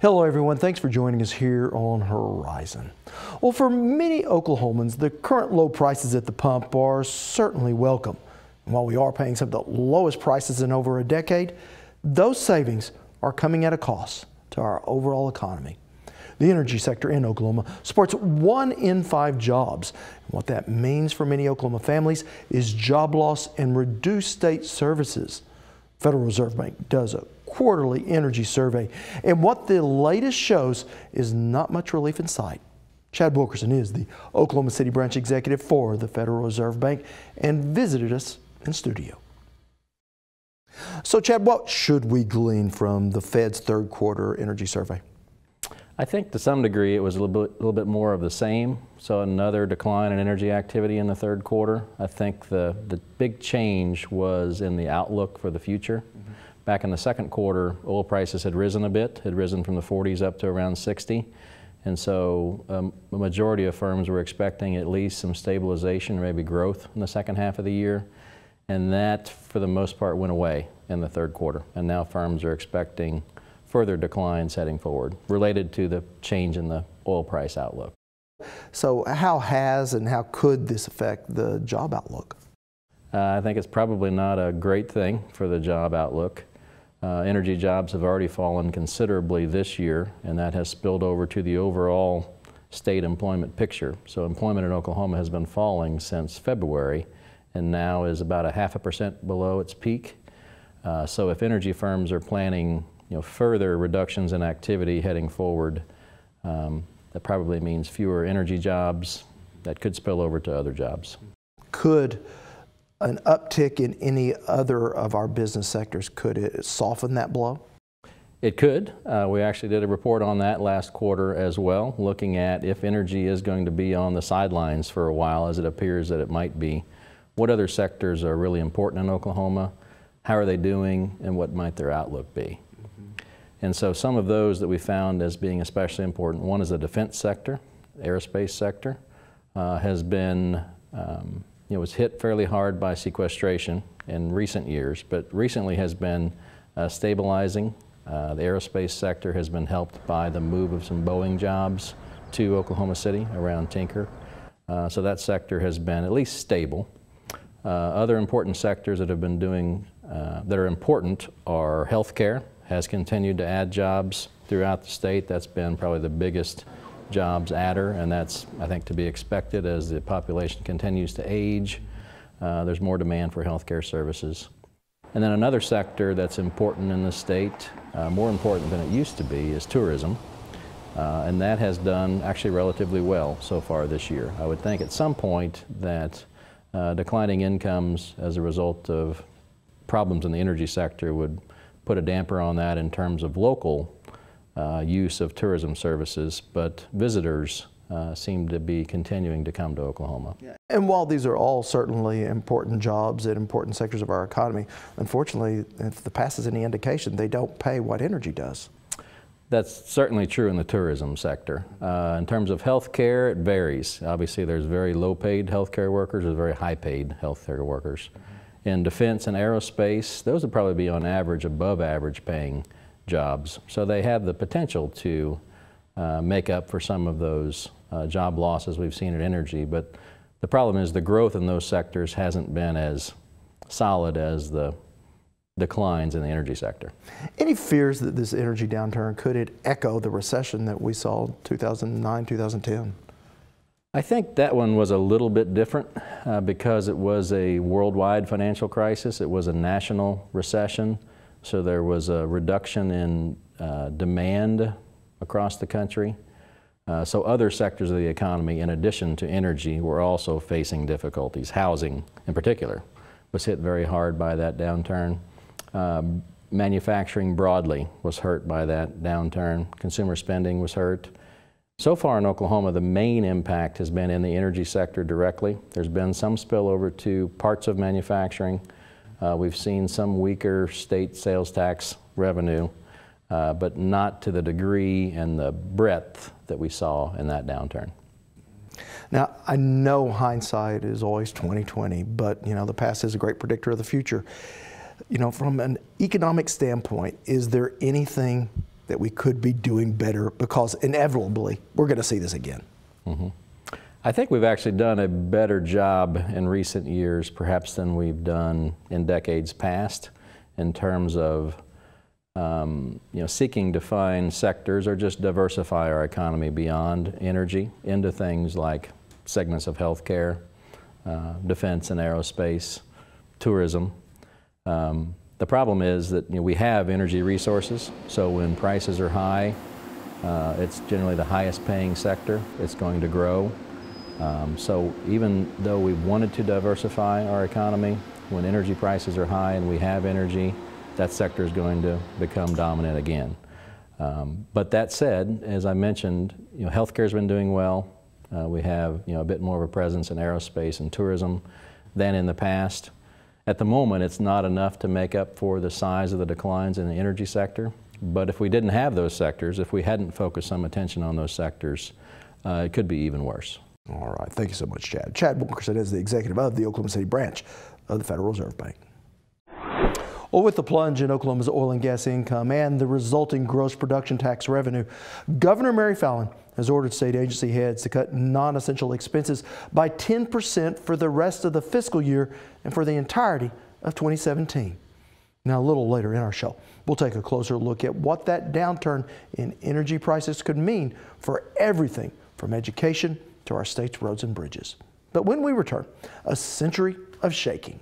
Hello everyone, thanks for joining us here on Horizon. Well, for many Oklahomans, the current low prices at the pump are certainly welcome. And while we are paying some of the lowest prices in over a decade, those savings are coming at a cost to our overall economy. The energy sector in Oklahoma supports 1 in 5 jobs. And what that means for many Oklahoma families is job loss and reduced state services. Federal Reserve Bank does a quarterly energy survey, and what the latest shows is not much relief in sight. Chad Wilkerson is the Oklahoma City branch executive for the Federal Reserve Bank and visited us in studio. So Chad, what should we glean from the Fed's third quarter energy survey? I think to some degree it was a little bit more of the same. So another decline in energy activity in the third quarter. I think the big change was in the outlook for the future. Back in the second quarter, oil prices had risen a bit, had risen from the 40s up to around 60. And so a majority of firms were expecting at least some stabilization, or maybe growth in the second half of the year. And that, for the most part, went away in the third quarter. And now firms are expecting further declines heading forward, related to the change in the oil price outlook. So how has and how could this affect the job outlook? I think it's probably not a great thing for the job outlook. Energy jobs have already fallen considerably this year, and that has spilled over to the overall state employment picture. So employment in Oklahoma has been falling since February, and now is about 0.5% below its peak. So if energy firms are planning further reductions in activity heading forward, that probably means fewer energy jobs that could spill over to other jobs. Could an uptick in any other of our business sectors, could it soften that blow? It could. We actually did a report on that last quarter as well, looking at if energy is going to be on the sidelines for a while, as it appears that it might be. What other sectors are really important in Oklahoma? How are they doing, and what might their outlook be? And so some of those that we found as being especially important, one is the defense sector, the aerospace sector, has been was hit fairly hard by sequestration in recent years, but recently has been stabilizing. The aerospace sector has been helped by the move of some Boeing jobs to Oklahoma City around Tinker. So that sector has been at least stable. Other important sectors that have been doing, that are important, are healthcare. Has continued to add jobs throughout the state. That's been probably the biggest jobs adder, and that's, I think, to be expected as the population continues to age. There's more demand for healthcare services. And then another sector that's important in the state, more important than it used to be, is tourism. And that has done actually relatively well so far this year. I would think at some point that declining incomes as a result of problems in the energy sector would put a damper on that in terms of local use of tourism services, but visitors seem to be continuing to come to Oklahoma. Yeah. And while these are all certainly important jobs in important sectors of our economy, unfortunately, if the past is any indication, they don't pay what energy does. That's certainly true in the tourism sector. In terms of health care, it varies. Obviously, there's very low-paid healthcare workers, there's very high-paid healthcare workers. In defense and aerospace, those would probably be on average above average paying jobs. So they have the potential to make up for some of those job losses we've seen in energy. But the problem is the growth in those sectors hasn't been as solid as the declines in the energy sector. Any fears that this energy downturn, could it echo the recession that we saw 2009, 2010? I think that one was a little bit different because it was a worldwide financial crisis. It was a national recession, so there was a reduction in demand across the country. So other sectors of the economy, in addition to energy, were also facing difficulties. Housing, in particular, was hit very hard by that downturn. Manufacturing broadly was hurt by that downturn. Consumer spending was hurt. So far in Oklahoma, the main impact has been in the energy sector directly. There's been some spillover to parts of manufacturing. We've seen some weaker state sales tax revenue, but not to the degree and the breadth that we saw in that downturn. Now, I know hindsight is always 20/20, but the past is a great predictor of the future. From an economic standpoint, is there anything that we could be doing better because inevitably we're going to see this again? I think we've actually done a better job in recent years, perhaps than we've done in decades past, in terms of seeking to find sectors or just diversify our economy beyond energy into things like segments of healthcare, defense and aerospace, tourism. The problem is that we have energy resources, so when prices are high, it's generally the highest paying sector. It's going to grow. So even though we wanted to diversify our economy, when energy prices are high and we have energy, that sector is going to become dominant again. But that said, as I mentioned, healthcare has been doing well. We have a bit more of a presence in aerospace and tourism than in the past. At the moment, it's not enough to make up for the size of the declines in the energy sector. But if we didn't have those sectors, if we hadn't focused some attention on those sectors, it could be even worse. All right. Thank you so much, Chad. Chad Wilkerson is the executive of the Oklahoma City branch of the Federal Reserve Bank. Well, with the plunge in Oklahoma's oil and gas income and the resulting gross production tax revenue, Governor Mary Fallin has ordered state agency heads to cut non-essential expenses by 10% for the rest of the fiscal year and for the entirety of 2017. Now, a little later in our show, we'll take a closer look at what that downturn in energy prices could mean for everything from education to our state's roads and bridges. But when we return, a century of shaking.